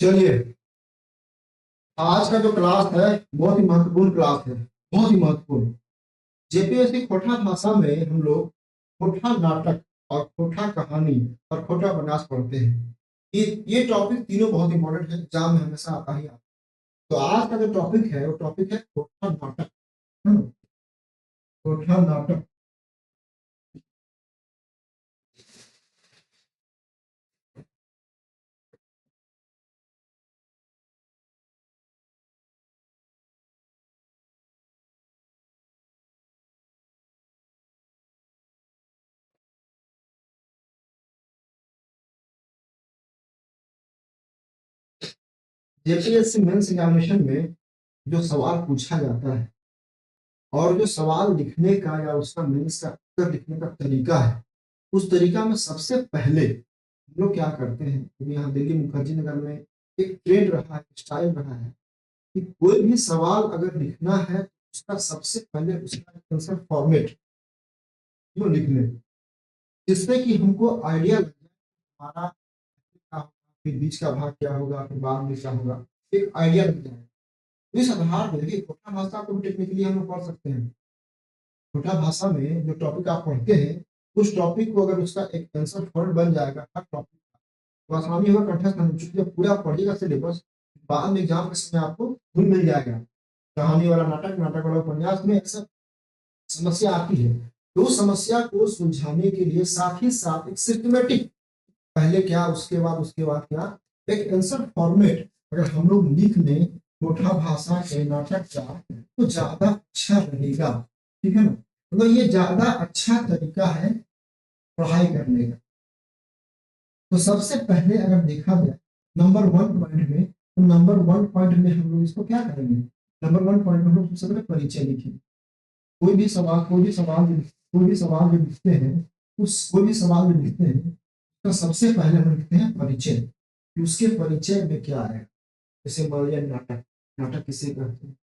चलिए, आज का जो क्लास है बहुत ही महत्वपूर्ण क्लास है। बहुत ही महत्वपूर्ण। जेपीएससी खोटा भाषा में हम लोग खोटा नाटक और खोटा कहानी और खोटा उपन्यास पढ़ते हैं। ये टॉपिक तीनों बहुत इंपॉर्टेंट है, एग्जाम में हमेशा आता ही आता है। तो आज का जो टॉपिक है वो टॉपिक है खोटा नाटक। है ना? खोटा नाटक। जेपीएससी मेंस एग्जामिनेशन में जो सवाल पूछा जाता है और जो सवाल लिखने का या उसका मेंस का उत्तर लिखने का तरीका है, उस तरीका में सबसे पहले हम लोग क्या करते हैं, क्योंकि यहाँ दिल्ली मुखर्जी नगर में एक ट्रेंड रहा है, स्टाइल रहा है कि कोई भी सवाल अगर लिखना है उसका सबसे पहले उसका आंसर फॉर्मेट क्यों लिख लें, जिससे कि हमको आइडिया लग जाए हमारा क्या होगा, फिर बीच का भाग क्या होगा, फिर बाद में क्या होगा, एक आइडिया लग जाए। इस आधार पर देखिए, खोटा भाषा को टेक्निकली हम लोग पढ़ सकते हैं। खोटा भाषा में जो टॉपिक आप पढ़ते हैं, उस टॉपिक को अगर उसका एक आंसर फॉर्मेट बन जाएगा हर टॉपिक, तो आसानी होगा कंठस्थ करने में। चूंकि जब पूरा पढ़िएगा सिलेबस, बाद में एग्जाम के समय आपको धुन मिल जाएगा। कहानी वाला नाटक, नाटक वाला उपन्यास में ऐसा समस्या आती है, तो उस समस्या को सुलझाने के लिए साथ ही साथ एक सिस्टमेटिक, पहले क्या उसके बाद क्या, एक आंसर फॉर्मेट अगर हम लोग लिख लें कोठा भाषा के नाटक का, तो ज्यादा अच्छा रहेगा। ठीक है ना? तो ये ज्यादा अच्छा तरीका है पढ़ाई करने का। तो सबसे पहले अगर देखा जाए नंबर वन पॉइंट में, तो नंबर वन पॉइंट में हम लोग इसको क्या करेंगे, नंबर वन पॉइंट में हम लोग सबसे पहले परिचय लिखेंगे। कोई भी सवाल जो लिखते हैं, उस कोई भी सवाल जो लिखते हैं, तो सबसे पहले हम लिखते हैं परिचय कि उसके परिचय में क्या है। जैसे मान लिया नाटक, नाटक किसे कहते हैं,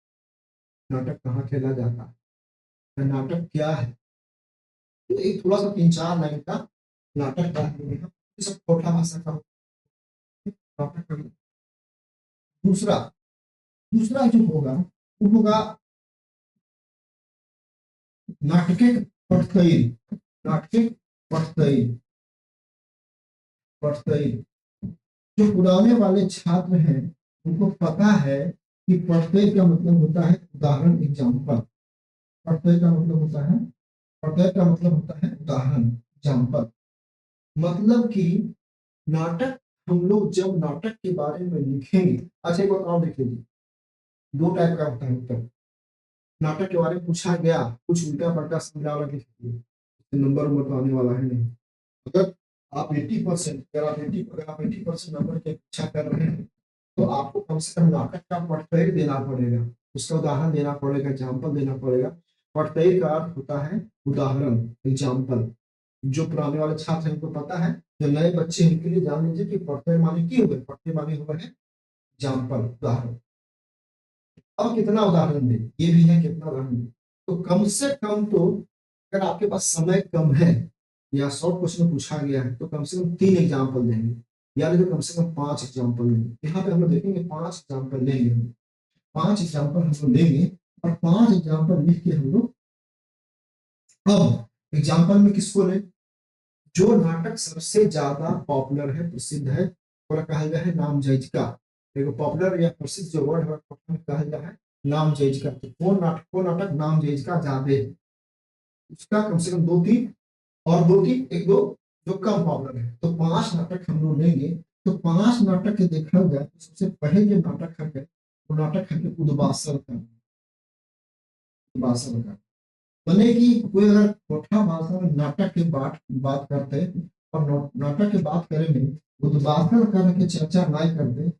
नाटक कहाँ खेला जाता है, नाटक क्या है। तो एक थोड़ा सा 3-4 लाइन का नाटक का सब खोटा भाषा का नाटक का। दूसरा दूसरा जो होगा वो होगा नाटकिक पठतैल। नाटकिक पठतैल। पठतैल जो पुराने वाले छात्र हैं उनको पता है कि पठतैल का मतलब होता है उदाहरण, एग्जाम्पल। पठतैल का मतलब होता है, पठतैल का मतलब होता है उदाहरण, एग्जाम्पल। मतलब कि नाटक, हम लोग जब नाटक के बारे में लिखेंगे, अच्छा एक बात और देख लीजिए, दो टाइप का होता है उत्तर। नाटक के बारे में पूछा गया, कुछ उल्टा पलटा समझा वाला लिख दिए, नंबर उम्र तो आने वाला है नहीं। अगर आप 80%, अगर आप 80% नंबर की इच्छा कर रहे हैं, तो आपको कम से कम नाटक का पठ्यक्रम देना पड़ेगा, उसका उदाहरण देना पड़ेगा, एग्जाम्पल देना पड़ेगा। पठ्यक्रम का अर्थ होता है उदाहरण, एग्जाम्पल। जो पुराने वाले छात्र हैं उनको पता है, जो नए बच्चे हैं उनके लिए जान लीजिए कि पठ्यक्रम माने की हुए, पठ्यक्रम माने हुआ है एग्जाम्पल, उदाहरण। अब कितना उदाहरण दे, ये भी है कितना उदाहरण दे। तो कम से कम तो अगर आपके पास समय कम है या शॉर्ट क्वेश्चन पूछा गया है, तो कम से कम 3 एग्जाम्पल देंगे, यानी तो कम से कम 5 एग्जाम्पल लेंगे। यहाँ पे हम लोग देखेंगे 5 एग्जाम्पल लेंगे, 5 एग्जाम्पल हम लोग लेंगे और 5 एग्जाम्पल लिख के हम लोग, अब एग्जाम्पल में किसको लें, जो नाटक सबसे ज्यादा पॉपुलर है, प्रसिद्ध है, और कहा गया है नाम जैज का। देखो पॉपुलर या प्रसिद्ध जो वर्ड है कहा गया है नाम जैज का। तो कौन नाटक नाम जैज का ज्यादा है, उसका कम से कम 2-3, और 2-3 एक दो जो कम पॉपुलर है। तो 5 नाटक हम लोग लेंगे। तो 5 नाटक के देखा जाए तो सबसे पहले जो नाटक है वो नाटक है उद्वासन का। उद्वासन का बने कि कोई अगर कोठा भाषा में नाटक की बात करते और नाटक की बात करेंगे, उद्वासन करके चर्चा नहीं करते,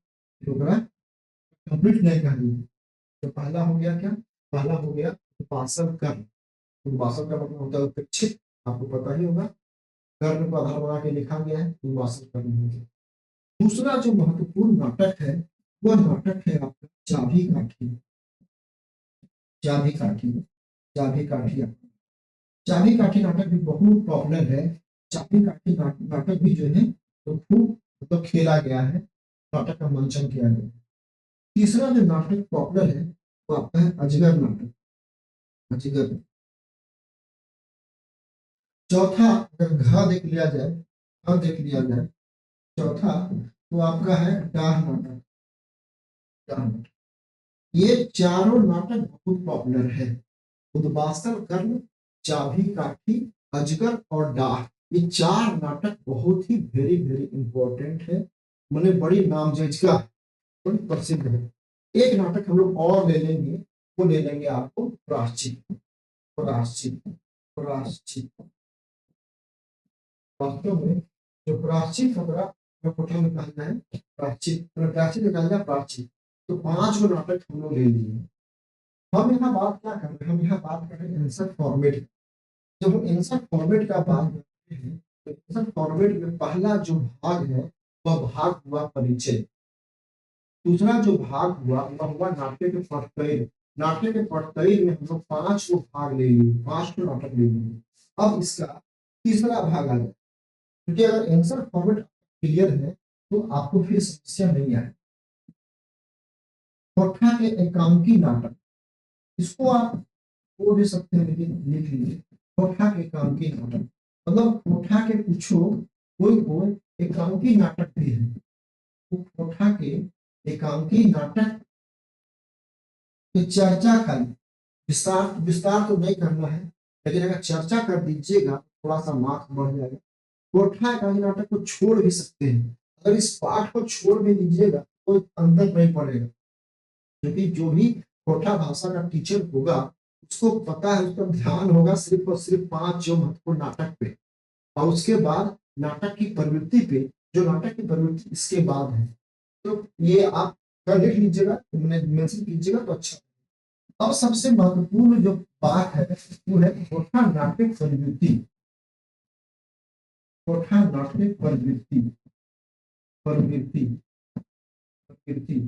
तो कंप्लीट नहीं कहेंगे। तो पहला हो गया क्या, पहला हो गया उद्वासन कर। उद्वासन का मतलब होता है उपेक्षित, आपको पता ही होगा, कर्ण को आधार बना के लिखा गया है, उद्वासन करनी होगी। दूसरा जो महत्वपूर्ण नाटक है वह नाटक है आपका चाबी काठी। चाबी काठी, चाबी काठी, चाबी काठी नाटक भी बहुत पॉपुलर है। चाबी काठी नाटक भी जो है तो खूब मतलब खेला गया है। नाटक का मंचन किया गया। तीसरा जो नाटक पॉपुलर है वो आपका है अजगर नाटक, अजगर। चौथा अगर घ देख लिया जाए, देख लिया जाए, चौथा तो आपका है डाह नाटक, डाह नाटक। ये चारों नाटक बहुत पॉपुलर है। उद्वासन कर्ण, चाभी काठी, अजगर और डाह, ये चार नाटक बहुत ही वेरी वेरी इंपॉर्टेंट है, मैंने बड़ी नामजद का, बड़ी प्रसिद्ध है। एक नाटक हम लोग और ले लेंगे, वो ले लेंगे आपको प्राश्चित, प्राश्चित, प्राश्चित। वास्तव में जो प्राश्चित होगा कोठा में कहना है प्राश्चित, प्राश्चित निकालना प्राश्चित। तो 5 गो नाटक हम लोग ले लिए। हम यहाँ बात क्या कर रहे हैं, हम यहाँ बात कर रहे हैं इंसर्ट फॉर्मेट। जब हम इंसर्ट फॉर्मेट का बात करते हैं तो इंसर्ट फॉर्मेट में पहला जो भाग है वह भाग हुआ परिचय। दूसरा जो भाग हुआ वह हुआ नाट्य के पटकैर। नाट्य के पटकैर में हम लोग 5 को भाग ले लिए, 5 को नाटक ले लिए। अब इसका तीसरा भाग आ गया, क्योंकि अगर आंसर फॉर्मेट क्लियर है तो आपको फिर समस्या नहीं आए। कोठा के एकांकी नाटक, इसको आप बोल भी सकते हैं लेकिन लिख लीजिए, कोठा के एकांकी नाटक मतलब कोठा के पूछो कोई कोई एकांकी नाटक भी है। तो कोठा के एकांकी नाटक की चर्चा खाली, विस्तार विस्तार तो नहीं करना है, लेकिन अगर चर्चा कर दीजिएगा थोड़ा सा मार्क्स बढ़ जाएगा। कोठा एकांकी नाटक को छोड़ भी सकते हैं, अगर इस पाठ को छोड़ भी दीजिएगा तो अंदर नहीं पड़ेगा, क्योंकि जो भी कोठा भाषा का टीचर होगा उसको पता है, उसका ध्यान होगा सिर्फ और सिर्फ 5 जो महत्वपूर्ण नाटक पे, और उसके बाद नाटक की प्रवृत्ति पे, जो नाटक की प्रवृत्ति इसके बाद है। तो ये आप कर लिख लीजिएगा, मेंशन कीजिएगा तो अच्छा। अब सबसे महत्वपूर्ण जो बात है वो है कोठा नाटक प्रवृत्ति, कोठा नाटक प्रवृत्ति, प्रवृत्ति, प्रवृत्ति,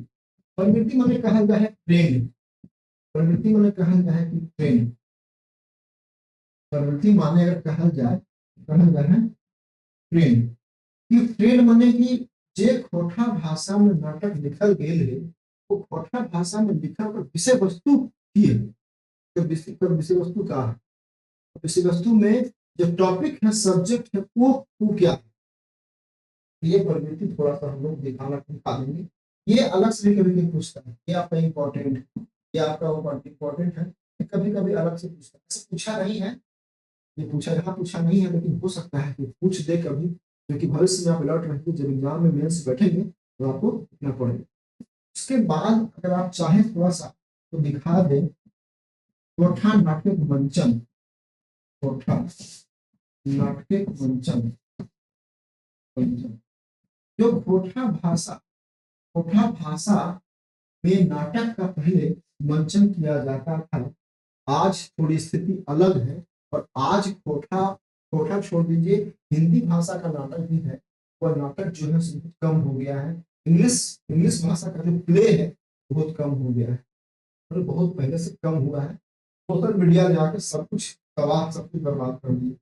प्रवृत्ति मैंने कहा गया है ट्रेंड, प्रवृत्ति मैंने कहा गया है कि ट्रेंड, प्रवृत्ति माने अगर कहा जाए, कहा गया है ट्रेंड। ये ट्रेंड माने कि जे कोठा भाषा में नाटक लिखल गेल है वो कोठा भाषा में लिखल पर विषय वस्तु की है, तो विषय वस्तु का है, विषय वस्तु में जो टॉपिक है, सब्जेक्ट है, वो क्या है। ये प्रवृत्ति थोड़ा सा हम लोग दिखा देंगे। ये अलग से कभी कभी पूछता है, ये आपका इम्पोर्टेंट है, ये आपका इम्पोर्टेंट है, कभी कभी अलग से पूछता है, ऐसे पूछा नहीं है, ये पूछा यहाँ पूछा नहीं है, लेकिन हो सकता है कि पूछ दे कभी, क्योंकि भविष्य में आप अलर्ट रहेंगे, जब एग्जाम में मेंस बैठेंगे तो आपको लिखना पड़ेगा। उसके बाद अगर आप चाहें थोड़ा सा तो दिखा दें कोठा नाटक मंचन, कोठा नाटक मंचन, जो कोठा भाषा, कोठा भाषा में नाटक का पहले मंचन किया जाता था, आज थोड़ी स्थिति अलग है, और आज कोठा, कोठा छोड़ दीजिए, हिंदी भाषा का नाटक भी है, वह नाटक जो है कम हो गया है। इंग्लिश इंग्लिश भाषा का जो प्ले है बहुत कम हो गया है, और बहुत पहले से कम हुआ है। सोशल मीडिया जाके सब कुछ तबाह, सब कुछ बर्बाद कर दिया।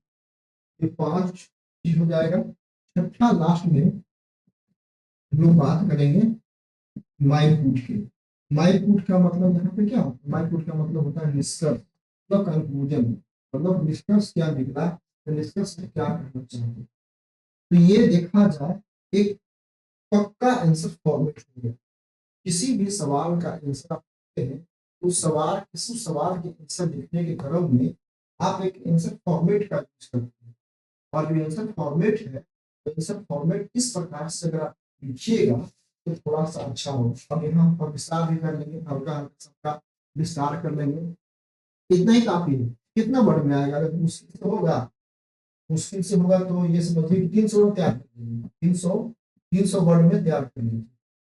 ये 5 चीज हो जाएगा। छठा लास्ट में हम लोग बात करेंगे माइपुट के। माइपुट का मतलब यहाँ पे क्या होता है, माइपुट का मतलब होता है निष्कर्ष, मतलब कंक्लूजन, मतलब निष्कर्ष क्या निकला, तो निष्कर्ष में क्या कहना चाहते। तो ये देखा जाए एक पक्का आंसर फॉर्मेट हो गया, किसी भी सवाल का आंसर आप लिखते हैं, उस सवाल, किसी सवाल के आंसर लिखने के क्रम में आप एक आंसर फॉर्मेट का यूज करते हैं, और जो आंसर फॉर्मेट है, तो आंसर फॉर्मेट इस प्रकार से अगर आप लिखिएगा तो थोड़ा सा अच्छा हो। अब यहाँ पर विस्तार भी कर लेंगे, हल्का हल्का सबका विस्तार कर लेंगे, इतना ही काफी है। कितना वर्ड में आएगा, अगर मुश्किल से होगा, मुश्किल से होगा तो ये समझिए कि 300 वर्ड तैयार कर लीजिए, 300 वर्ड में तैयार कर लीजिए,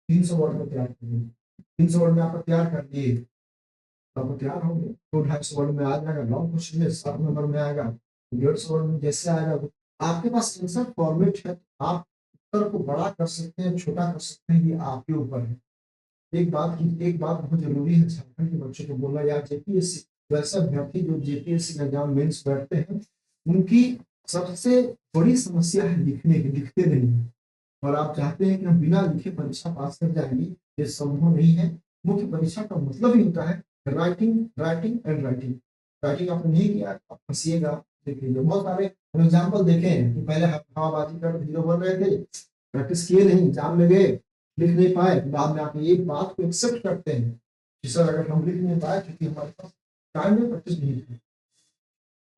300 वर्ड में तैयार कर लीजिए, 300 वर्ड में आप तैयार कर दिए तो आप तैयार होंगे, 200-250 वर्ड में आ जाएगा, लॉन्ग क्वेश्चन में 7 नंबर में आएगा, 150 वर्ड में जैसे आएगा। तो आपके पास आंसर फॉर्मेट है, आप उत्तर को बड़ा कर सकते हैं, छोटा कर सकते हैं, ये आपके ऊपर है। एक बात बहुत जरूरी है झारखंड के बच्चों को बोलना, या जेपीएससी वैसे अभ्यर्थी जो जेपीएससी का एग्जाम मेंस बैठते हैं, उनकी सबसे बड़ी समस्या है लिखने की, लिखते नहीं है। और आप चाहते हैं कि हम बिना लिखे परीक्षा पास कर जाएंगे, ये संभव नहीं है। मुख्य परीक्षा का मतलब ही होता है writing, writing and writing. Writing आपने नहीं किया आप फंसिएगा। देखिए बहुत सारे एग्जाम्पल देखे हैं कि पहले हवाबाजी कर हीरो बन रहे थे, प्रैक्टिस किए नहीं, एग्जाम में गए, लिख नहीं पाए, बाद में आके एक बात को एक्सेप्ट करते हैं कि सर अगर हम लिख नहीं पाए क्योंकि हमारे पास टाइम में प्रैक्टिस नहीं थी।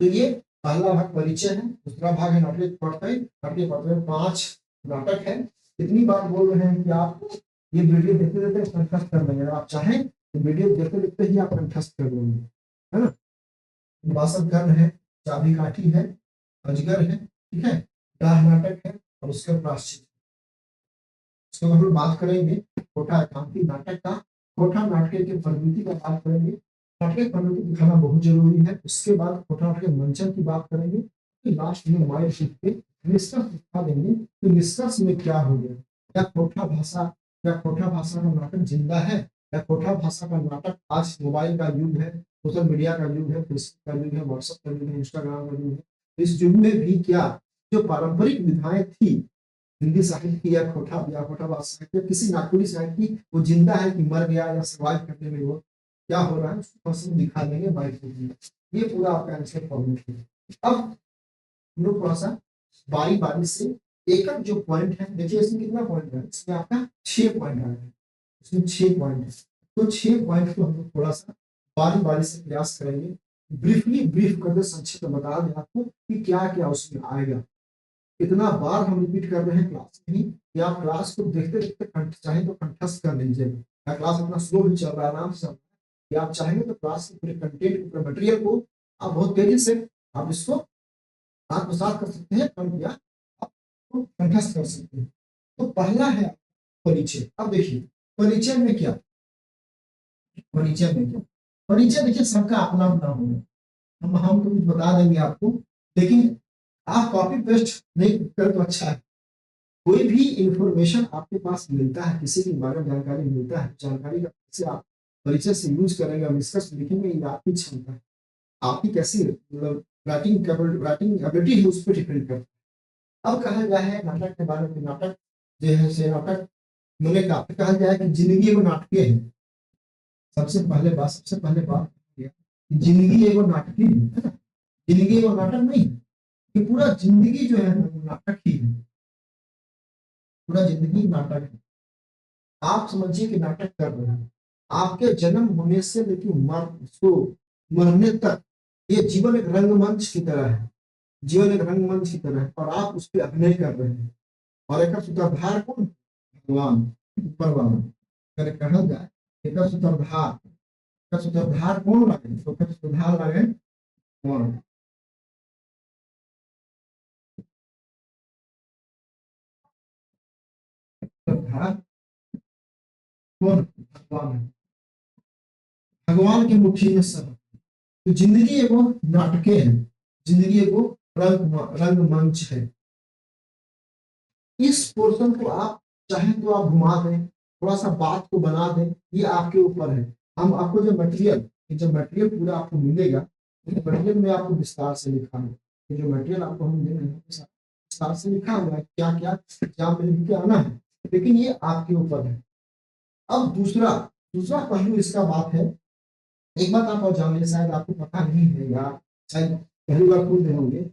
तो ये पहला भाग परिचय है। दूसरा भाग है नाटक पढ़ते नाटक पढ़ते में 5 नाटक है। इतनी बात बोल रहे हैं कि आप ये वीडियो देखते देखते कंठस्थ कर लेंगे। आप चाहें तो वीडियो देखते देखते ही आप कंठस्थ कर लेंगे, है ना। वासव गण है, चाबी काठी है, अजगर है, ठीक है, डाह नाटक है और उसके प्राश्चित। इसके बाद हम बात करेंगे कोठा एकांकी नाटक का। कोठा नाटक की प्रवृत्ति का बात करेंगे। नाटक प्रवृत्ति दिखाना बहुत जरूरी है। उसके बाद कोठा नाटक मंचन की बात करेंगे। तो लास्ट में माइंड शिफ्ट पे निष्कर्ष दिखा देंगे कि निष्कर्ष में क्या हो गया। क्या कोठा भाषा का नाटक जिंदा है, या कोठा भाषा का नाटक आज मोबाइल का युग है, सोशल मीडिया का युग है, फेसबुक का युग है, व्हाट्सएप का युग है, इंस्टाग्राम का युग है। तो इस युग में भी क्या जो पारंपरिक विधाएं थी हिंदी साहित्य की, या खोटा बात साहित्य, किसी नागपुरी साहित्य की, वो जिंदा है कि मर गया, या सर्वाइव करने में वो क्या हो रहा है उसको फंक्शन दिखा देंगे बाइक में। ये पूरा आपका आंसर फॉर्मेट है। अब हम लोग थोड़ा सा बारी बारी से एक एक जो पॉइंट है, देखिए इसमें कितना पॉइंट है, इसमें आपका 6 पॉइंट आ है, इसमें 6 पॉइंट है। तो 6 पॉइंट को हम लोग थोड़ा सा बारी बारी से प्रयास करेंगे, ब्रीफ करके संक्षिप्त बता दें आपको कि क्या क्या उसमें आएगा। इतना बार हम रिपीट कर रहे हैं क्लास में ही कि आप क्लास को देखते देखते चाहे तो कंठस्थ कर लीजिए, या क्लास अपना स्लो भी चल रहा है, आराम से कि आप चाहेंगे तो क्लास के पूरे कंटेंट पूरे मटेरियल को आप बहुत तेजी से आप इसको आत्मसात कर सकते हैं, या आप कंठस्थ कर सकते हैं। तो पहला है परिचय। अब देखिए परिचय में क्या, परिचय में क्या, परिचय देखिए सबका अपना अपना होगा। हम तो कुछ बता देंगे आपको, लेकिन आप कॉपी पेस्ट नहीं कर तो अच्छा है। कोई भी इंफॉर्मेशन आपके पास मिलता है, किसी के बारे में जानकारी मिलता है, जानकारी का कैसे आप परिचय से यूज करेंगे, निष्कर्ष लिखेंगे, ये आपकी क्षमता है, आपकी कैसी मतलब राइटिंग एबिलिटी है उस पर डिपेंड करता है। अब कहा गया है नाटक के बारे में, नाटक जो है से नाटक मैंने कहा गया है कि जिंदगी एगो नाटकीय है। सबसे पहले बात जिंदगी एगो नाटकीय है ना। जिंदगी एगो नाटक नहीं है, ये पूरा जिंदगी जो है नाटक ही है, पूरा जिंदगी नाटक है। आप समझिए कि नाटक कर रहे हैं, आपके जन्म होने से लेकिन मरने तक ये जीवन एक रंगमंच की तरह है, जीवन एक रंगमंच की तरह है, और आप उस पर अभिनय कर रहे हैं। और एक सूत्रधार कौन, भगवान ऊपर वाला। अगर कहा जाए एक सूत्रधार कौन लगे, तो सूत्रधार लगे कौन, सूत्रधार कौन, भगवान है। भगवान के मुट्ठी में सब। तो जिंदगी एगो नाटके है, जिंदगी एगो रंगमंच है। इस पोर्शन को आप चाहे तो आप घुमा दें, थोड़ा सा बात को बना दें, ये आपके ऊपर है। हम आपको जो मटेरियल पूरा आपको मिलेगा, मटेरियल में आपको विस्तार से लिखा है। ये जो मटेरियल आपको हम दे रहे हैं विस्तार से लिखा हुआ है, क्या क्या एग्जाम में लिख के आना है, लेकिन ये आपके ऊपर है। अब दूसरा दूसरा पहलू इसका बात है, एक बात आप और जान लें, शायद आपको पता नहीं है या शायद पहली बार सुन रहे होंगे।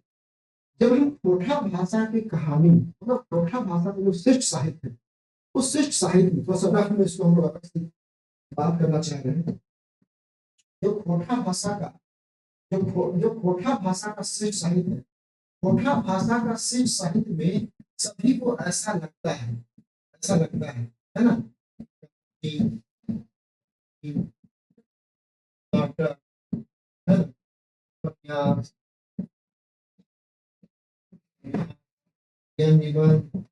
जब हम ठोठा भाषा की कहानी, मतलब ठोठा भाषा का जो श्रेष्ठ साहित्य है, उस श्रेष्ठ साहित्य में थोड़ा सा में इसको हम लोग अलग से बात करना चाह रहे हैं। जो ठोठा भाषा का जो ठोठा भाषा का श्रेष्ठ साहित्य है, ठोठा भाषा का श्रेष्ठ साहित्य में सभी को ऐसा लगता है, ऐसा लगता है ना, कि कि नाटक है ना, उपन्यास, निबंध,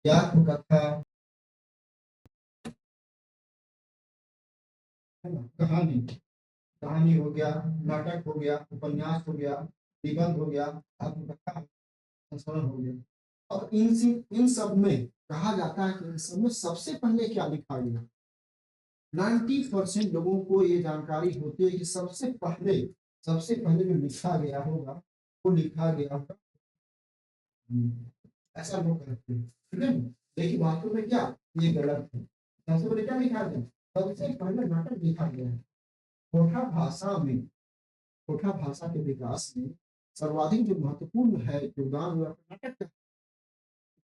कथा, है ना, कहानी, कहानी हो गया, नाटक हो गया, उपन्यास हो गया, निबंध हो गया, आत्मकथा, संस्मरण हो गया। और इन सब में कहा जाता है कि इन सब में सबसे पहले क्या लिखा गया। 90% लोगों को ये जानकारी होती है कि सबसे पहले जो लिखा गया होगा वो लिखा गया होगा ऐसा लोग करते हैं, ठीक है। लेकिन वास्तव में क्या, ये गलत है। सबसे पहले क्या लिखा गया, सबसे पहले नाटक लिखा गया है कोठा भाषा में। कोठा भाषा के विकास में सर्वाधिक जो महत्वपूर्ण है योगदान हुआ नाटक का।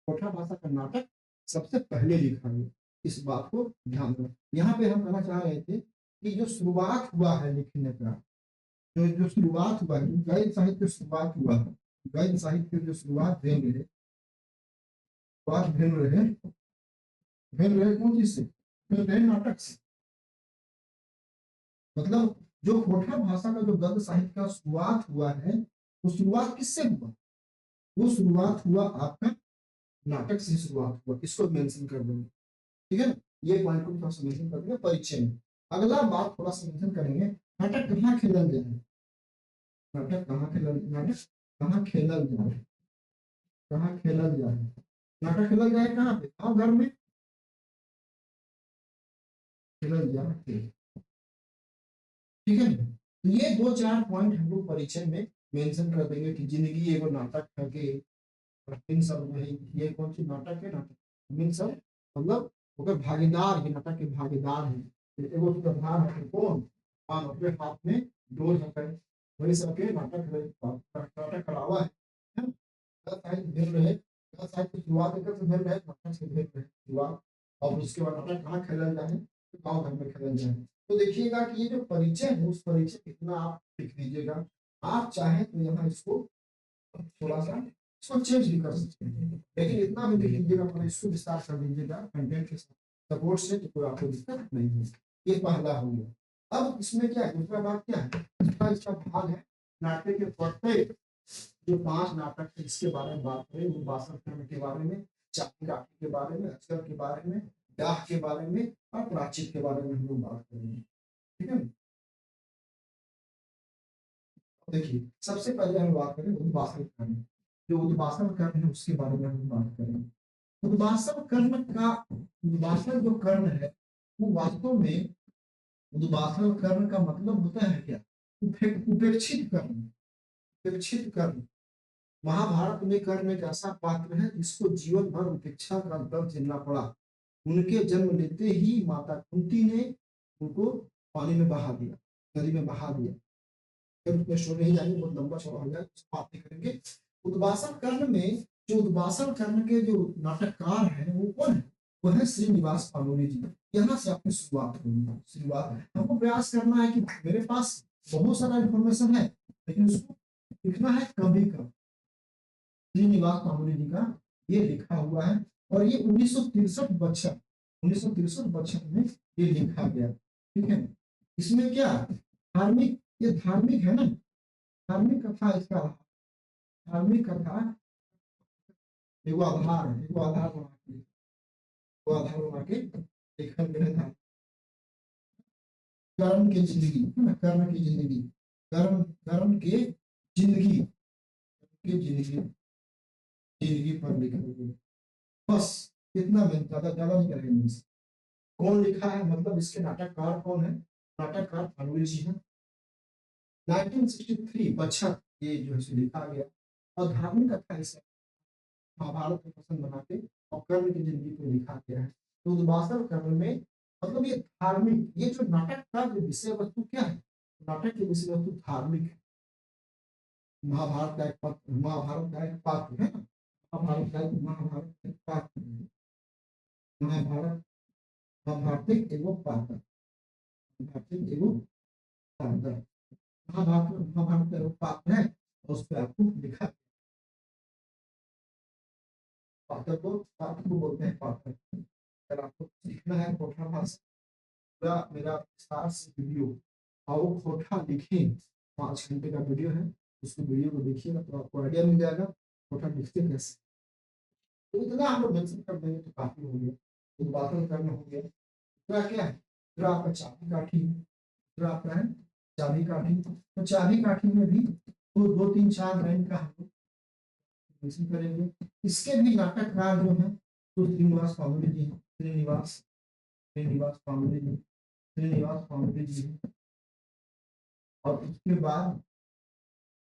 कोठा भाषा का नाटक सबसे पहले लिखा गया, इस बात को ध्यान रखना। यहाँ पे हम कहना चाह रहे थे कि जो शुरुआत हुआ है लिखने का, जो जो शुरुआत हुआ है, गद्य साहित्य शुरुआत हुआ है, गद्य साहित्य जो शुरुआत भेल रहे, शुरुआत भेल रहे कौन चीज से, भेल रहे नाटक से। मतलब जो कोठा भाषा का जो गद्य साहित्य का शुरुआत हुआ है, वो शुरुआत किससे हुआ, वो शुरुआत हुआ आपका नाटक से शुरुआत हुआ, इसको मेंशन कर देंगे, ठीक है ना। ये पॉइंट को थोड़ा सा मेंशन कर देंगे परिचय में। अगला बात थोड़ा सा मेंशन करेंगे, नाटक कहाँ खेलल जाए, नाटक कहाँ खेलल, नाटक कहाँ खेलल जाए, कहाँ खेलल जाए, नाटक खेलल जाए कहाँ पे, हाँ घर में खेलल जाए, ठीक है। तो ये दो चार पॉइंट हम लोग परिचय में मेंशन कर देंगे कि जिंदगी एगो नाटक है के इन सब में ये कौन सी नाटक है, नाटक इन सब मतलब ओकर भागीदार है, नाटक के भागीदार है, एगो प्रधान है कौन, और अपने हाथ में डोर है, वही सब के नाटक नाटक करावा है। साहित्य भेल रहे, साहित्य की शुरुआत एक से भेल रहे, नाटक से भेल रहे शुरुआत, और उसके बाद नाटक कहाँ खेलल जाए, तो गाँव घर में खेलल जाए। तो देखिएगा कि ये जो परिचय है उस परिचय कितना आप लिख दीजिएगा। आप चाहें तो यहाँ इसको थोड़ा सा इसको चेंज भी कर सकते हैं, लेकिन इतना भी लिख लीजिएगा, पूरा इसको विस्तार कर दीजिएगा कंटेंट के साथ सपोर्ट से, तो कोई आपको दिक्कत नहीं है। ये पहला हो गया। अब इसमें क्या है, दूसरा बात क्या है, इसका इसका भाग है नाट्य के प्रत्येक जो पांच नाटक है इसके बारे में बात करें, वो बासठ कर्म के बारे में, चाकी काठी के बारे में, अक्षर के बारे में, डाह के बारे में और प्राचीन के बारे में हम लोग बात करेंगे, ठीक है। देखिए सबसे पहले हम बात करें उद्वासन कर्म, जो उद्वासन कर्म है उसके बारे में हम बात करेंगे। उद्वासन कर्म का, उद्वासन जो कर्म है वो वास्तव में, उद्वासन कर्म का मतलब होता है क्या, उपेक्षित कर्म, उपेक्षित कर्म। महाभारत में कर्ण एक ऐसा पात्र है जिसको जीवन भर उपेक्षा का दर्द झेलना पड़ा। उनके जन्म लेते ही माता कुंती ने उनको पानी में बहा दिया, नदी में बहा दिया। फिर उसमें शो नहीं जाएंगे, बहुत लंबा चौड़ा हो जाए, बात नहीं करेंगे। उद्वासन कर्ण में जो उद्वासन कर्ण के जो नाटककार है वो कौन है, वो है श्रीनिवास पानोली जी। यहाँ से आपकी शुरुआत होगी, शुरुआत हमको प्रयास करना है कि मेरे पास बहुत सारा इंफॉर्मेशन है लेकिन उसको लिखना है कभी कम। श्रीनिवास कामोली जी का ये लिखा हुआ है, और ये 1963 बच्चन, 1963 बच्चन में ये लिखा गया, ठीक है। इसमें क्या धार्मिक, ये धार्मिक है ना, धार्मिक कथा इसका, धार्मिक कथा एगो आधार है, एगो आधार बना के, एगो आधार बना के लिखल गया था। कर्ण की जिंदगी है ना, कर्ण की जिंदगी, कर्ण कर्ण के जिंदगी, की जिंदगी, जिंदगी पर लिखा गया, बस इतना में ज्यादा ज्यादा नहीं करेंगे। कौन लिखा है, मतलब इसके नाटककार कौन है, नाटककार भानुरी जी हैं। 1963 बच्चन ये जो है लिखा गया, और धार्मिक कथा इसे महाभारत को पसंद बना के और कर्ण की जिंदगी को लिखा गया है। तो उद्वासन कर्ण में मतलब ये धार्मिक, ये जो नाटक का जो विषय वस्तु क्या है, नाटक की विषय वस्तु धार्मिक है। महाभारत का एक पात्र, महाभारत का एक पात्र है ना, महाभारत का एक पात्र है, महाभारत, महाभारतिक एवं पात्र, महाभारतिक एवं पात्र, महाभारत, महाभारत का एक पात्र है, और उस पर आपको लिखा पात्र को, पात्र को बोलते हैं पात्र। अगर आपको सीखना है कोठा भाषा, पूरा मेरा विस्तार से वीडियो आओ कोठा लिखें, 5 घंटे का वीडियो है, उसको वीडियो को देखिएगा तो आपको आइडिया मिल जाएगा कोठा लिखते कैसे। तो इतना हम लोग मेंशन कर देंगे तो काफी हो गया, उद्वासन करना हो गया। दूसरा क्या है, दूसरा आपका चाबी काठी है, दूसरा आपका है चाबी काठी। तो चाबी काठी में भी दो दो तीन चार लाइन का हम लोग मेंशन करेंगे। इसके भी नाटककार जो है तो श्रीनिवास कामोली जी हैं, श्रीनिवास, श्रीनिवास कामोली जी, श्रीनिवास कामोली जी हैं। और उसके बाद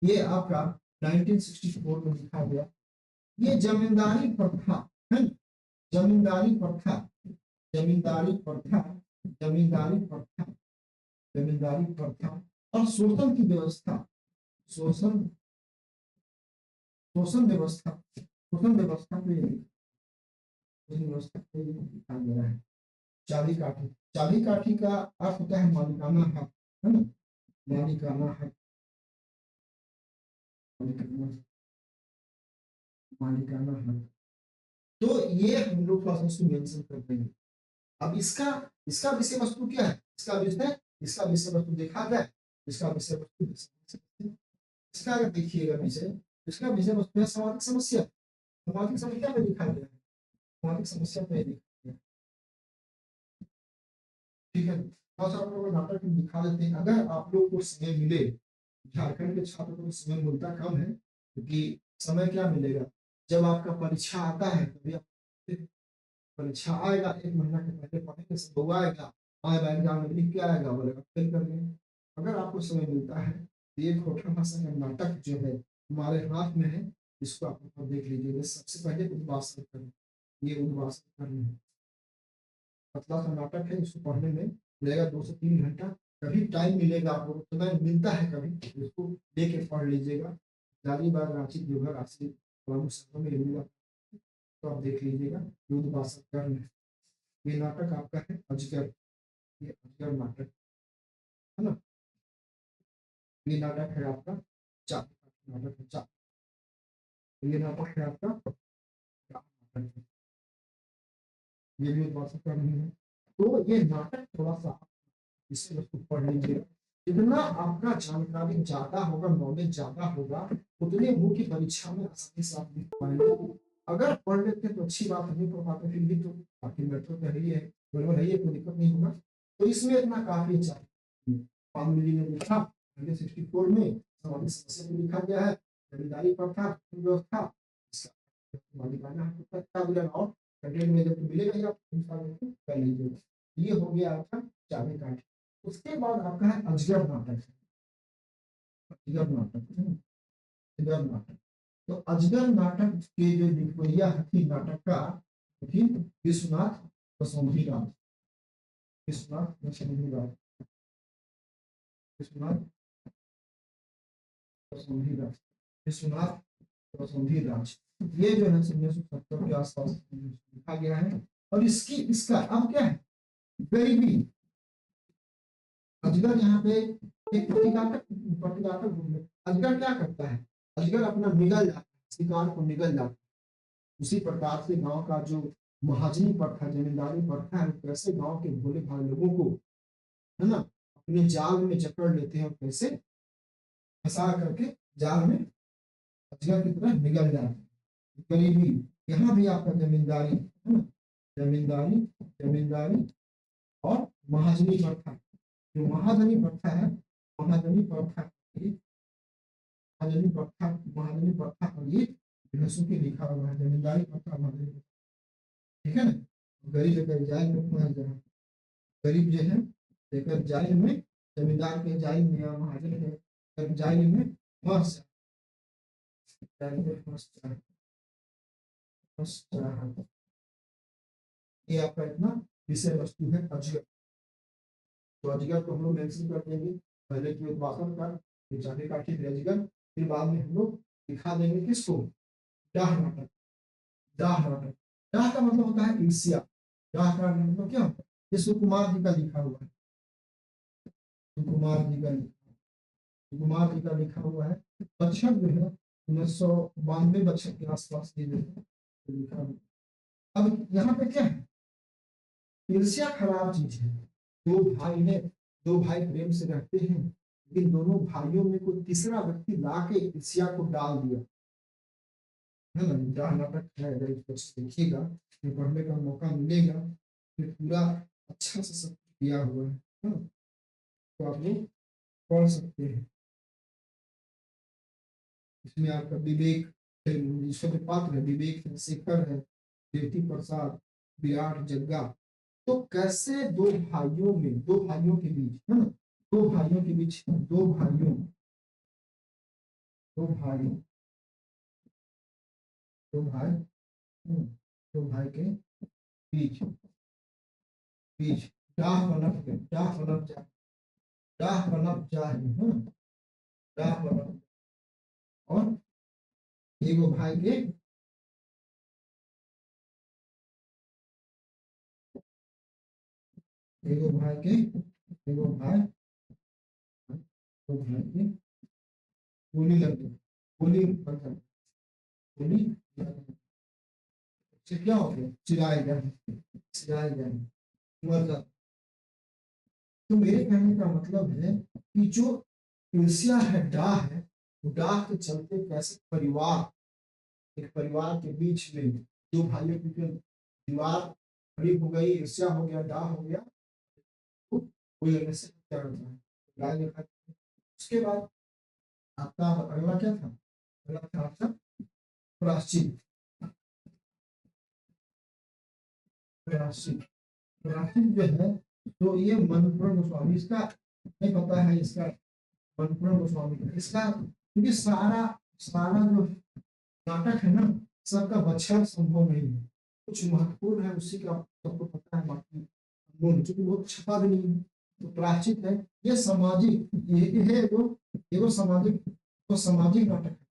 ये आपका 1964 में लिखा गया, ये जमींदारी प्रथा है, जमींदारी प्रथा, जमींदारी प्रथा, जमींदारी प्रथा, जमींदारी प्रथा और शोषण की व्यवस्था, शोषण, शोषण व्यवस्था, शोषण व्यवस्था को व्यवस्था को दिखाई दे रहा है। चाबी काठी, चाबी काठी का अर्थ होता है मालिकाना हक, है ना, मालिकाना हक, मालिकाना हक। तो ये हम लोग थोड़ा सा इसको मेंशन करते हैं। अब इसका इसका विषय वस्तु क्या है, इसका विषय वस्तु देखा जाए, इसका विषय वस्तु, इसका अगर देखिएगा विषय, इसका विषय वस्तु है सामाजिक समस्या, सामाजिक समस्या में दिखाया गया है, सामाजिक समस्या पे दिखाया गया, ठीक है। थोड़ा सा आप लोग नाटक में दिखा देते हैं, अगर आप लोग को समय मिले, झारखंड के छात्रों को समय मिलता कम है, क्योंकि समय क्या मिलेगा जब आपका परीक्षा आता है, तभी परीक्षा आएगा, एक महीना के पहले पढ़ेंगे, सब लोग आएगा, आएगा एग्जाम में लिख के आएगा, बोलेगा फेल कर गए। अगर आपको समय मिलता है तो ये खोटा भाषा का नाटक जो है हमारे हाथ में है, इसको आप लोग देख लीजिए। सबसे पहले उद्वासन करें, ये उद्वासन करना है, पतला सा नाटक है, इसको पढ़ने में लगेगा 2 से 3 घंटा। कभी टाइम मिलेगा आप लोग को, समय मिलता है कभी, इसको लेके पढ़ लीजिएगा। जालीबाग रांची देवघर राशि में मिलेगा, तो आप देख लीजिएगा। युद्ध भाषा कर्ण है, ये नाटक आपका है अजगर, ये अजगर नाटक है ना, ये नाटक है आपका चाबी नाटक है, ये नाटक है आपका नाटक है, ये भी युद्ध भाषा कर्ण है। तो ये नाटक थोड़ा सा इसे उसको पढ़ लीजिएगा। जितना आपका जानकारी ज्यादा होगा, नॉलेज ज्यादा होगा, उतने मुख्य परीक्षा में आसानी से आप लिख पाएंगे। अगर पढ़ लेते तो अच्छी बात, नहीं पढ़ पाते फिर भी तो बाकी मेट्रो तो है ही है, बराबर है, कोई दिक्कत नहीं होगा। तो इसमें इतना काफी चाहिए। पालमिली ने लिखा 1964 में सामाजिक समस्या को लिखा गया है, जमींदारी प्रथा व्यवस्था, मालिकाना हक का विलय और कंटेंट में जब मिलेगा ही आप कर लीजिएगा। ये हो गया आपका चाबी काठी। उसके बाद आपका है अजगर नाटक, अजगर नाटक, अजगर नाटक। तो अजगर नाटक के जो लिखवैया थी नाटक का थी विश्वनाथ बसोमधी राज, विश्वनाथ बसोमधी राज, विश्वनाथ बसोमधी राज, विश्वनाथ बसोमधी राज। ये जो है 1970 के आसपास लिखा गया है। और इसकी इसका अब क्या है, गरीबी, अजगर यहाँ पे एक प्रतिघातक, अजगर क्या करता है, अजगर अपना निगल जाता है, शिकार को निगल जाता है। उसी प्रकार से गांव का जो महाजनी प्रथा, जमींदारी प्रथा है, कैसे गांव के भोले भाले लोगों को, है ना, अपने जाल में जकड़ लेते हैं और कैसे फंसा करके जाल में अजगर की तरह निगल जाते हैं। गरीबी, यहाँ भी आपका जमींदारी, है ना, जमींदारी, जमींदारी और महाजनी प्रथा। जो महाजनी प्रथा है, महाजनी प्रथा, महाजनी प्रथा, महाजनी प्रथा और ये भैंसों की लिखा हुआ है, जमींदारी प्रथा, महाजनी प्रथा, ठीक है ना। गरीब अगर जाल में फंस जाए, गरीब जो है लेकर जाल में, जमींदार के जाल में या महाजन के जाल में फंस जाए, फंस जाए, फंस जाए। ये आपका इतना विषय वस्तु है अजगर। तो अजगर को हम लोग मेंशन कर देंगे, पहले की उद्वासन का, फिर चाबी काठी, फिर अजगर, फिर बाद में हम लोग दिखा देंगे किसको, डाह नाटक, डाह नाटक। डाह का मतलब होता है ईर्ष्या, डाह का मतलब क्या, ये सुकुमार जी का लिखा हुआ है, सुकुमार जी का, सुकुमार जी का लिखा हुआ है। बच्चन जो है 1992 बच्चन के आसपास ये जो है लिखा हुआ। अब यहाँ पे क्या है, ईर्ष्या खराब चीज है। दो भाई है, दो भाई प्रेम से रहते हैं, लेकिन दोनों भाइयों में कोई तीसरा व्यक्ति ला के ईर्ष्या को डाल दिया, है ना। क्या नाटक है, अगर इसको देखिएगा, फिर पढ़ने का मौका मिलेगा, फिर पूरा अच्छा से सब किया हुआ है ना? तो आप लोग पढ़ सकते हैं। इसमें आपका विवेक, ईश्वर के पात्र है, विवेक है, शेखर है, देवती प्रसाद, विराट, जग्गा। तो कैसे दो भाइयों में, दो भाइयों के बीच, है ना, दो भाइयों के बीच, दो भाइयों, दो भाई, दो भाई, दो भाई के बीच, बीच डाह बनप के, डाह बनप जाहि, डाह बनप, और एगो भाई के, एगो भाई के, एगो भाई, दो भाई के गोली लग गई, गोली मतलब गोली लग गई। इससे क्या हो गया? चिराए गए, चिराए गए, मर जाते। तो मेरे कहने का मतलब है कि जो ईर्ष्या है, डाह है, वो डाह के चलते कैसे परिवार, एक परिवार के बीच में दो भाइयों की जो दीवार खड़ी हो गई, ईर्ष्या हो गया, डाह हो गया, तो कोई लगने से क्या करता है, गाय ने खा। उसके बाद आपका अगला क्या था? अगला था आपका प्रायश्चित, प्रायश्चित, प्रायश्चित जो है, तो ये मनपूर्ण गोस्वामी, इसका नहीं पता है, इसका मनपूर्ण गोस्वामी का, इसका क्योंकि सारा सारा जो नाटक है ना, सबका बचाव संभव नहीं है, कुछ महत्वपूर्ण है उसी का सबको पता है, बाकी चूंकि बहुत छपा भी नहीं है। तो प्रायश्चित है, ये सामाजिक, ये है जो, ये वो सामाजिक, तो सामाजिक नाटक है,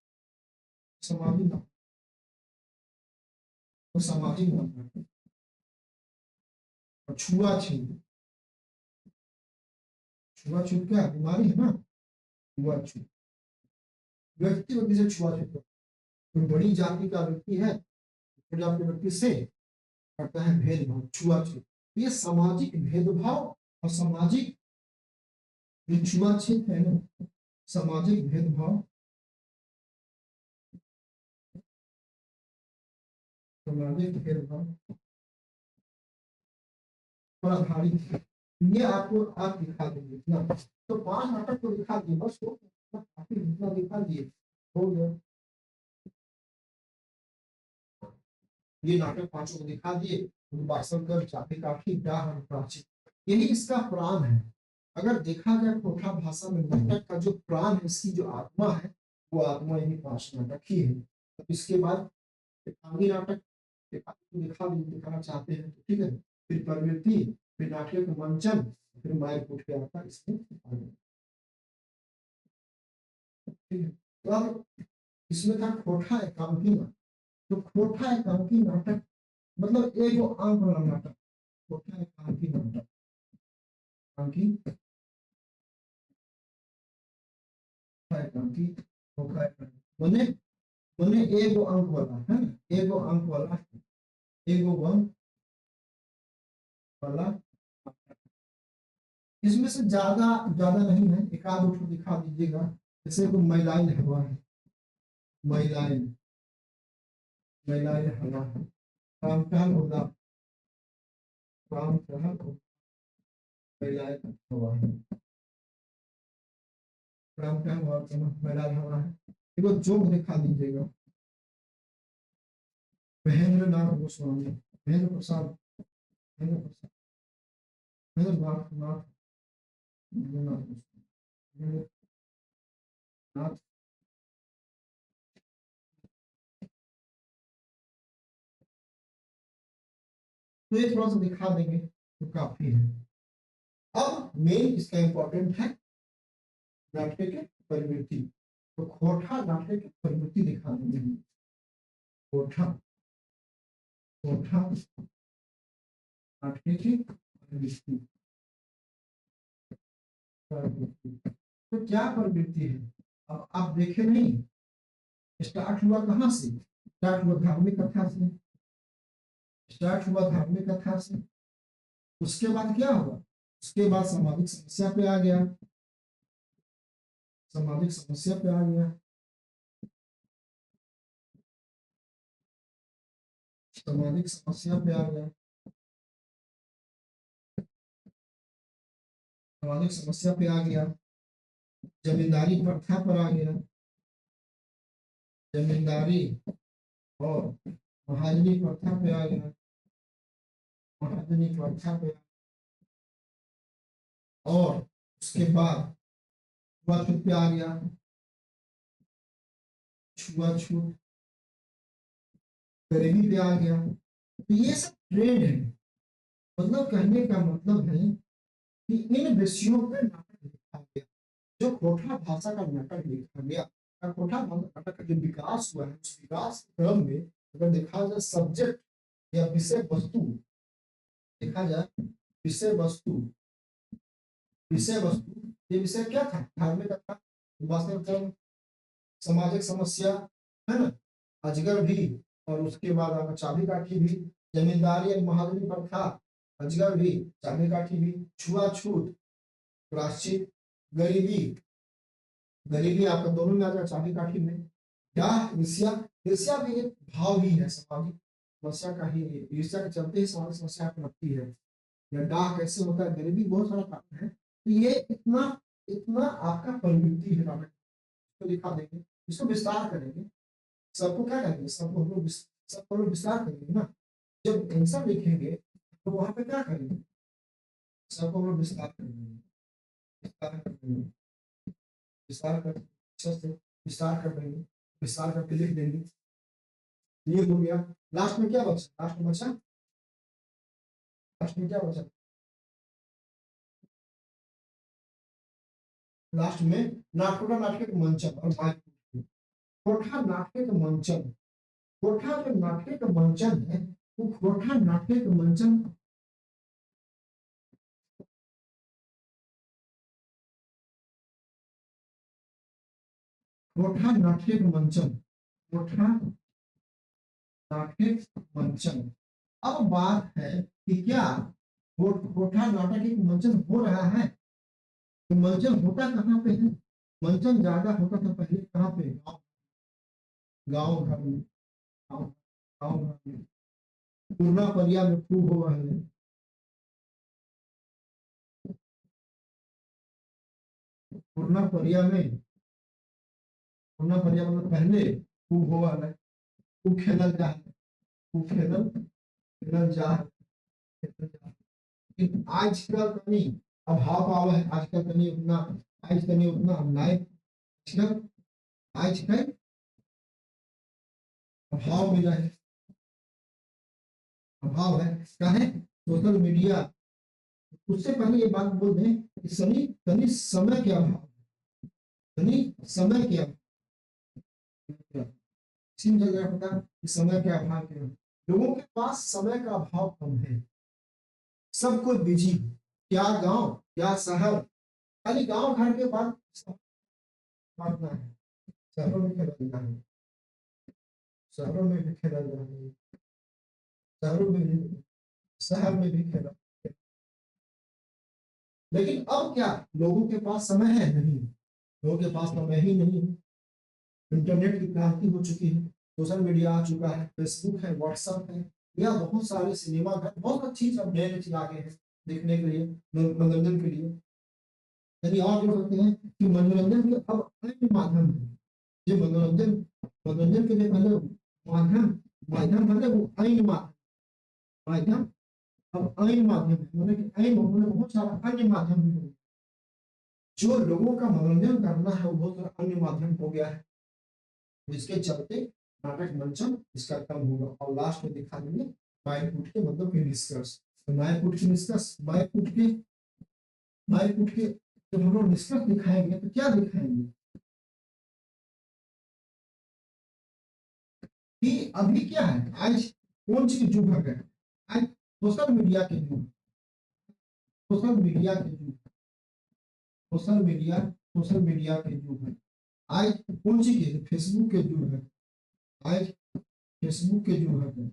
सामाजिक नाटक, तो सामाजिक नाटक है। और छुआछूत, छुआछूत क्या बीमारी है ना, छुआछूत, व्यक्ति व्यक्ति से छुआछूत, कोई बड़ी जाति का व्यक्ति है, छोटी जाति के व्यक्ति से करता है भेदभाव, छुआछूत। ये सामाजिक भेदभाव और सामाजिक जो छुआछूत है ना, सामाजिक भेदभाव, सामाजिक भेदभाव पर आधारित है। ये आपको आप दिखा देंगे ना, तो 5 नाटक को दिखा दिए बस, वो काफी जितना दिखा दिए हो गया। ये नाटक पांचों को दिखा दिए, बासवकर, चापे काठी, डाह और प्राची, यही इसका प्राण है। अगर देखा जाए खोखा भाषा में नाटक का जो प्राण है, इसकी जो आत्मा है, वो आत्मा यही 5 नाटक ही है। तो इसके बाद एकांगी नाटक, एकांगी दिखाना चाहते हैं तो ठीक है, फिर प्रवृत्ति, फिर नाट्य का मंचन, फिर मायर कूट के आता इसमें आगे। ठीक है, तो अब इसमें था खोखा एकांकी नाटक। तो खोखा एकांकी नाटक मतलब एक वो अंक वाला नाटक, खोखा एकांकी नाटक, एकांकी, एकांकी, खोखा एकांकी, बने बने एगो अंक वाला है ना, एगो अंक वाला, एगो अंक वाला। इसमें से ज्यादा ज्यादा नहीं है, एक आध उठ दिखा दीजिएगा। जैसे को महिलाएं हवा है, महिलाएं, महिलाएं हवा है, काम टहल होगा, काम टहल हो, महिलाएं हवा है, काम टहल और महिलाएं हवा है। एगो जोक दिखा दीजिएगा, महेंद्र नाथ गोस्वामी, महेंद्र प्रसाद, महेंद्र प्रसाद, महेंद्र नाथ नाथ, महेंद्र नाथ गोस्वामी, महेंद्र नाथ। तो ये थोड़ा सा दिखा देंगे तो काफी है। अब मेन इसका इंपॉर्टेंट है नाट्य के प्रवृत्ति, तो खोठा नाट्य की प्रवृत्ति दिखा देंगे। खोठा, खोठा नाट्य की प्रवृत्ति, प्रवृत्ति, तो क्या प्रवृत्ति है? अब आप देखे नहीं, स्टार्ट हुआ कहाँ से? स्टार्ट हुआ धार्मिक कथा से, स्टार्ट हुआ धार्मिक कथा से। उसके बाद क्या हुआ? उसके बाद सामाजिक समस्या पे आ गया, सामाजिक समस्या पे आ गया, सामाजिक समस्या पे आ गया, सामाजिक समस्या पे आ गया, जमींदारी प्रथा पर आ गया, जमींदारी और महाजनी प्रथा पे आ गया, महाजनी प्रथा पे, और उसके बाद छुआछूत पे आ गया, छुआछूत, गरीबी पे आ गया। तो ये सब ट्रेंड है। मतलब कहने का मतलब है कि इन विषयों पे नाटक लिखा गया, जो खोखला भाषा का नाटक लिखा गया, खोखला नाटक का जो विकास हुआ है, उस विकास क्रम में अगर देखा जाए सब्जेक्ट या विषय वस्तु, देखा जाए विषय वस्तु, विषय वस्तु, ये विषय क्या था? धार्मिक था, वास्तविक, सामाजिक समस्या, है ना, अजगर भी, और उसके बाद आपका चाबी काठी भी, जमींदारी और महाजनी प्रथा, अजगर भी, चाबी काठी भी, छुआछूत, प्राश्चित, गरीबी, गरीबी आपका दोनों में आ जाएगा चाबी काठी में, डाह, ईर्ष्या, ईर्ष्या भी एक भाव ही है, सामाजिक समस्या का ही, ईर्ष्या के चलते ही सामाजिक समस्या पनपती है। या डाह कैसे होता है, गरीबी, बहुत सारा कारण है। तो ये इतना इतना आपका प्रवृत्ति है, तो दिखा देंगे, इसको विस्तार करेंगे, सबको क्या करेंगे, सबको हम लोग सबको लोग विस्तार करेंगे ना। जब आंसर लिखेंगे तो वहां पे क्या करेंगे, सबको हम लोग विस्तार करेंगे, विस्तार करेंगे, विस्तार कर अच्छे से विस्तार कर देंगे, विस्तार करके लिख देंगे। ये हो गया। लास्ट में क्या बचा, लास्ट में बचा, लास्ट में क्या बचा, लास्ट में नाटकोटा नाटक मंचन और कोठा नाटक मंचन। कोठा जो नाटक मंचन है, वो कोठा नाटक मंचन, कोठा नाटक मंचन, कोठा नाटक मंचन। अब बात है कि क्या कोठा नाटक एक मंचन हो रहा है, तो मंचन होता कहाँ पे है? मंचन ज्यादा होता था पहले कहाँ पे, गांव घर में, गांव गांव घर में, पूर्णा परिया में खूब हुआ है, पूर्णा परिया में, पूर्णा परिया में पहले खूब हुआ है, खूब खेलल जा है, खूब खेलल जा है, लेकिन आजकल तनी अभाव पाव है, आजकल तनी उतना, आज तनी उतना लाइफ, आजकल आजकल अभाव मिला है, अभाव है, क्या है, सोशल मीडिया। उससे पहले ये बात बोल दें कि सनी तनी समय के अभाव, तनी समय के अभाव, जगह पता कि समय के अभाव के, लोगों के पास समय का अभाव कम है, सब कोई बिजी, क्या गांव क्या शहर, खाली गांव घर के बाद मारना है, शहरों में खेलना है, शहरों में भी खेला जा रहा है, शहरों में भी, शहर में भी खेला। लेकिन अब क्या, लोगों के पास समय है नहीं, लोगों के पास समय ही नहीं है। इंटरनेट की क्रांति हो चुकी है, सोशल मीडिया आ चुका है, फेसबुक है, व्हाट्सएप है, या बहुत सारे सिनेमा घर, बहुत चीज अब नए चीज आ गए हैं देखने के लिए, मनोरंजन के लिए। यानी और जो होते हैं कि मनोरंजन के अब अन्य माध्यम है, जो मनोरंजन, मनोरंजन के लिए पहले माध्यम, माध्यम पहले वो अन्य माध्यम, माध्यम अब अन्य माध्यम है, मतलब कि अन्य बहुत सारा अन्य माध्यम भी है, जो लोगों का मनोरंजन करना है वो बहुत सारा अन्य माध्यम हो गया है, जिसके चलते नाटक मंचन इसका कम होगा। और लास्ट में दिखा देंगे माइनपुट के मतलब कि निष्कर्ष, तो माइनपुट के निष्कर्ष, माइनपुट के जब हम लोग निष्कर्ष दिखाएंगे तो क्या दिखाएंगे कि अभी क्या है, आज कौन सी युग है, आज सोशल मीडिया के युग, सोशल मीडिया के युग, सोशल मीडिया, सोशल मीडिया के युग है, आज कौन सी के, फेसबुक के युग है, आज फेसबुक के युग है,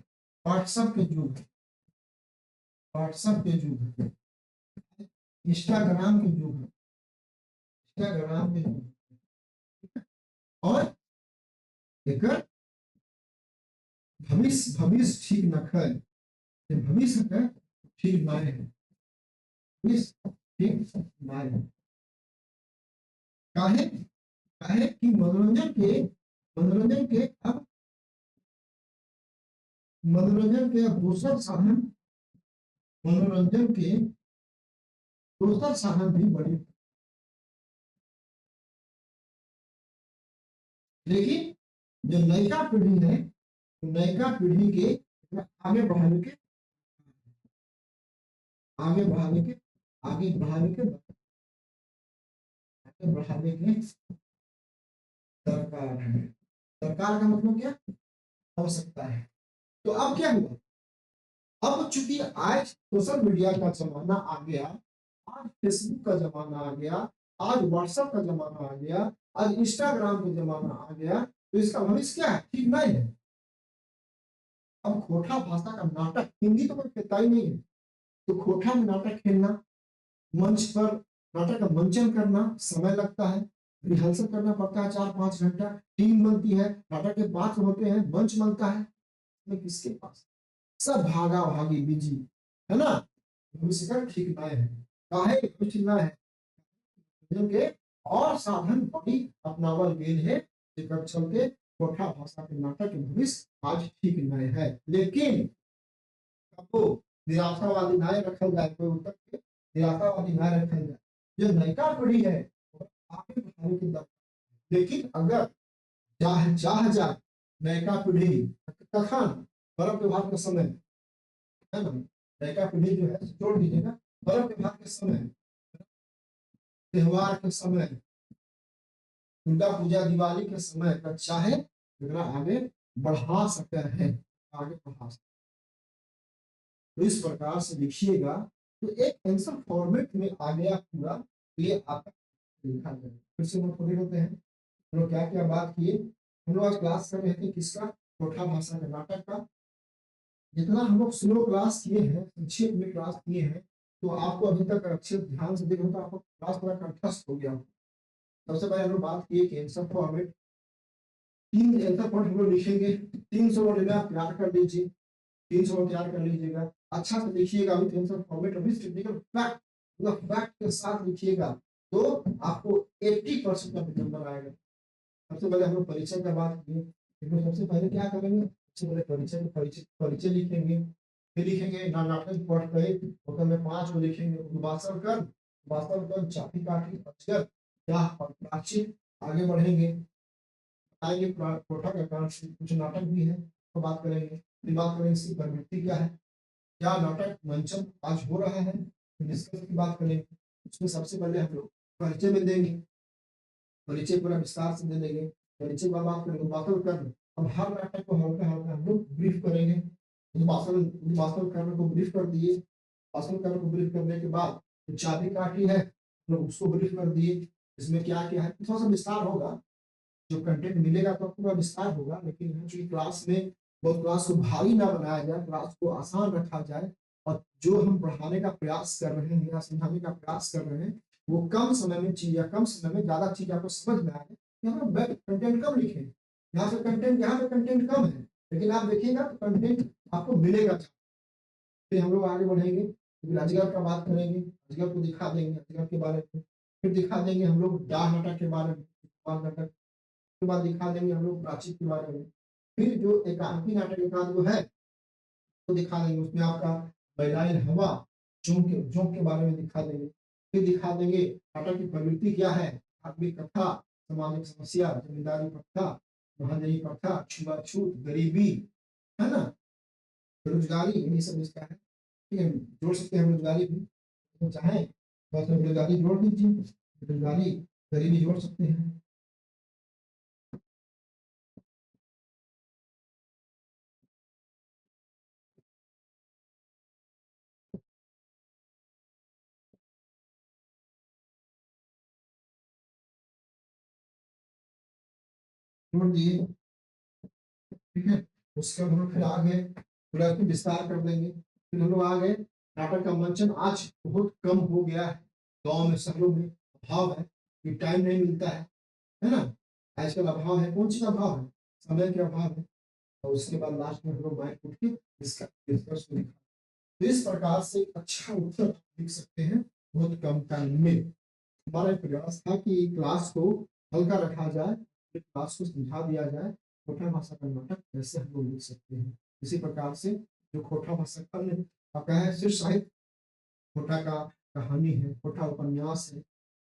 व्हाट्सएप के युग है, व्हाट्सएप के युग है, इंस्टाग्राम के युग है, इंस्टाग्राम के युग है, और एक भविष्य, भविष्य ठीक न है, भविष्य है ठीक ना है, भविष्य ठीक ना है, काहे, काहे कि मनोरंजन के, मनोरंजन के अब, मनोरंजन के अब दूसरा साधन, मनोरंजन के दूसरा साधन भी बड़े, लेकिन जो नयिका पीढ़ी है, नयिका पीढ़ी के आगे बढ़ाने के आगे बढ़ाने के आगे बढ़ाने के आगे बढ़ाने के दरकार है। सरकार का मतलब क्या हो सकता है। तो अब क्या हुआ, अब चूंकि आज सोशल मीडिया का जमाना आ गया, आज फेसबुक का जमाना आ गया, आज व्हाट्सएप का जमाना आ गया, आज इंस्टाग्राम का जमाना आ गया, तो इसका भविष्य क्या है, ठीक नहीं है। अब खोटा भाषा का नाटक, हिंदी तो कोई कहता ही नहीं है, तो खोटा में नाटक खेलना, मंच पर नाटक का मंचन करना समय लगता है, रिहर्सल करना पड़ता है 4-5 घंटा, टीम बनती है, नाटक के पात्र होते हैं, मंच बनता है, में किसके पास, सब भागा भागी बिजी, है ना। भविष्य का ठीक नहीं है, काहे कुछ ना है के और साधन बड़ी अपनावल गेल है, जेकर चलते कोठा भाषा के नाटक के भविष्य आज ठीक नहीं है। लेकिन आपको निराशावादी ना रखल जाए, कोई उत्तर के निराशावादी ना रखल जाए, जो नयिका पीढ़ी है आगे बढ़ाने की दर। लेकिन अगर चाह जाए नयिका पीढ़ी कखन पर्व त्योहार के समय, है ना, नयिका पीढ़ी जो है जोड़ दीजिएगा, पर्व त्योहार के समय, त्योहार के समय, दुर्गा पूजा दिवाली के समय का चाहे आगे बढ़ा सकते हैं, आगे बढ़ा सकते। तो इस प्रकार से लिखिएगा, तो एक आंसर फॉर्मेट में आ गया पूरा, तो ये आपका लिखा जाए। फिर से हम पूरे होते हैं, हम लोग क्या क्या बात किए, हम लोग आज क्लास कर रहे थे किसका, कोठा भाषा के नाटक का। जितना हम लोग स्लो क्लास किए हैं, संक्षेप में क्लास किए हैं, तो आपको अभी तक अच्छे ध्यान से देखो तो आपको क्लास पूरा कंठस्थ हो गया। सबसे पहले हम लोग बात किए कि आंसर फॉर्मेट, 3 आंसर हम लोग लिखेंगे, 300 वर्ड में आप तैयार कर लीजिए, 300 वर्ड तैयार कर लीजिएगा, अच्छा से लिखिएगा, अभी 300 फॉर्मेट अभी टेक्निकल फैक्ट, मतलब फैक्ट के साथ लिखिएगा, तो आपको 80% का नंबर आएगा। सबसे पहले हम लोग परिचय का बात किए, तो सबसे पहले क्या करेंगे, सबसे पहले परिचय लिखेंगे, फिर लिखेंगे नाटक पढ़ गए, होकर में 5 को लिखेंगे, उद्वासन कर चापी काठी अक्षर क्या प्राचीन, आगे बढ़ेंगे, आगे कोठा का कारण से कुछ नाटक भी है तो बात करेंगे, फिर बात करेंगे इसकी प्रवृत्ति क्या है, क्या नाटक मंचन आज हो रहा है, डिस्कस की बात करेंगे। उसमें सबसे पहले हम लोग परिचय में देंगे, परिचय पूरा विस्तार से दे देंगे, परिचय का बात करेंगे, उद्वासन कर, अब हर नाटक को हल्का हल्का हम लोग ब्रीफ करेंगे, उद्वासन करने को ब्रीफ कर दिए, उद्वासन करने को ब्रीफ करने के बाद जो चाबी काठी है हम लोग उसको ब्रीफ कर दिए, इसमें क्या क्या है थोड़ा सा विस्तार होगा, जो कंटेंट मिलेगा तो पूरा विस्तार होगा, लेकिन चूंकि क्लास में बहुत क्लास को भारी ना बनाया जाए, क्लास को आसान रखा जाए, और जो हम पढ़ाने का प्रयास कर रहे हैं या समझाने का प्रयास कर रहे हैं वो कम समय में चीज या कम समय में ज्यादा चीज आपको समझ में आए, यहाँ पे कंटेंट कम लिखे, यहाँ से कंटेंट, यहाँ पे कंटेंट कम है, लेकिन आप देखिएगा तो कंटेंट आपको मिलेगा। फिर हम लोग आगे बढ़ेंगे, फिर अजगर का बात करेंगे, अजगर को दिखा देंगे, अजगर के बारे में, फिर दिखा देंगे हम लोग डाक नाटक के बारे में, नाटक के बाद दिखा देंगे हम लोग प्राची के बारे में, फिर जो एकांकी नाटक एकांत जो है तो दिखा देंगे, उसमें आपका बैलाइन हवा जोंक के बारे में दिखा देंगे, फिर दिखा देंगे नाटक की प्रवृत्ति क्या है, आत्मिक कथा, सामाजिक समस्या, जमींदारी प्रथा, महाजनी प्रथा, छुआछूत, गरीबी, है ना, बेरोजगारी, यही सब इसका है। ठीक है, जोड़ सकते हैं बेरोजगारी भी, तो चाहे बस बेरोजगारी जोड़ दीजिए, बेरोजगारी गरीबी जोड़ सकते हैं। जोड़ दिए, ठीक है, उसके बाद हम लोग फिर आगे पूरा फिर विस्तार कर देंगे, फिर हम लोग आगे नाटक का मंचन आज बहुत कम हो गया है, गांव में शहरों में अभाव है कि टाइम नहीं मिलता है ना, आजकल अभाव है, कौन सी अभाव है, समय के अभाव है, और उसके बाद लास्ट में हम लोग माइक उठ के इसका डिस्कस करेंगे। तो इस प्रकार से अच्छा उत्तर लिख सकते हैं बहुत कम टाइम में। हमारा प्रयास था कि क्लास को हल्का रखा जाए, क्लास को समझा दिया जाए खोटा भाषा का नाटक कैसे हम लोग लिख सकते हैं। इसी प्रकार से जो खोटा भाषा का आपका है सिर्फ साहित्य, खोटा का कहानी है, खोटा उपन्यास है,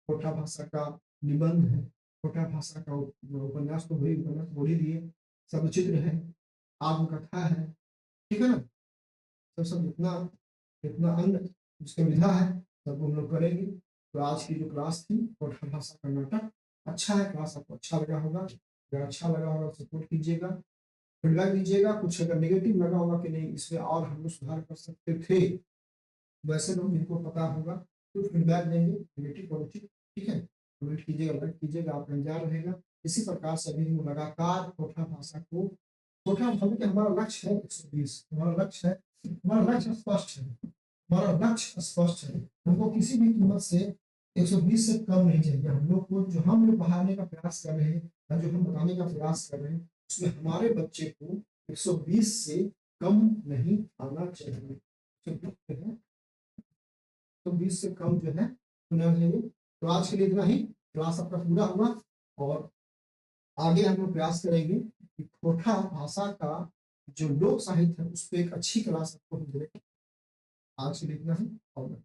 खोटा भाषा का निबंध है, खोटा भाषा का उपन्यास तो वही उपन्यास बोल ही दिए, सब चित्र है, आत्मकथा है, ठीक है ना? तो सब जितना जितना अन्य जिसका विधा है सब हम लोग करेंगे। तो आज की जो क्लास थी कोठा भाषा कर्नाटक, अच्छा है, क्लास आपको अच्छा लगा होगा। अगर अच्छा लगा होगा सपोर्ट कीजिएगा, फीडबैक दीजिएगा। कुछ अगर नेगेटिव लगा होगा कि नहीं इसमें और हम लोग सुधार कर सकते थे, वैसे लोग जिनको पता होगा तो फीडबैक देंगे, नेगेटिव पॉजिटिव, ठीक है? कमेंट कीजिएगा, लाइक कीजिएगा, आपका इंतजार रहेगा। इसी प्रकार से अभी हम लगातार कोठा भाषा को, कोठा भाषा के हमारा लक्ष्य है 120, हमारा लक्ष्य है, हमारा लक्ष्य स्पष्ट है, हमारा लक्ष्य स्पष्ट है। हमको किसी भी कीमत से 120 से कम नहीं चाहिए। हम लोग को जो हम लोग पढ़ाने का प्रयास कर रहे हैं या जो हम बताने का प्रयास कर रहे हैं उसमें हमारे बच्चे को 120 से कम नहीं आना चाहिए। तो 120 से कम जो है सुनना चाहिए। तो आज के लिए इतना ही, क्लास आपका पूरा हुआ और आगे हम लोग प्रयास करेंगे कि कोठा भाषा का जो लोक साहित्य है उस पर एक अच्छी क्लास आपको हम दें। आज के लिए इतना ही और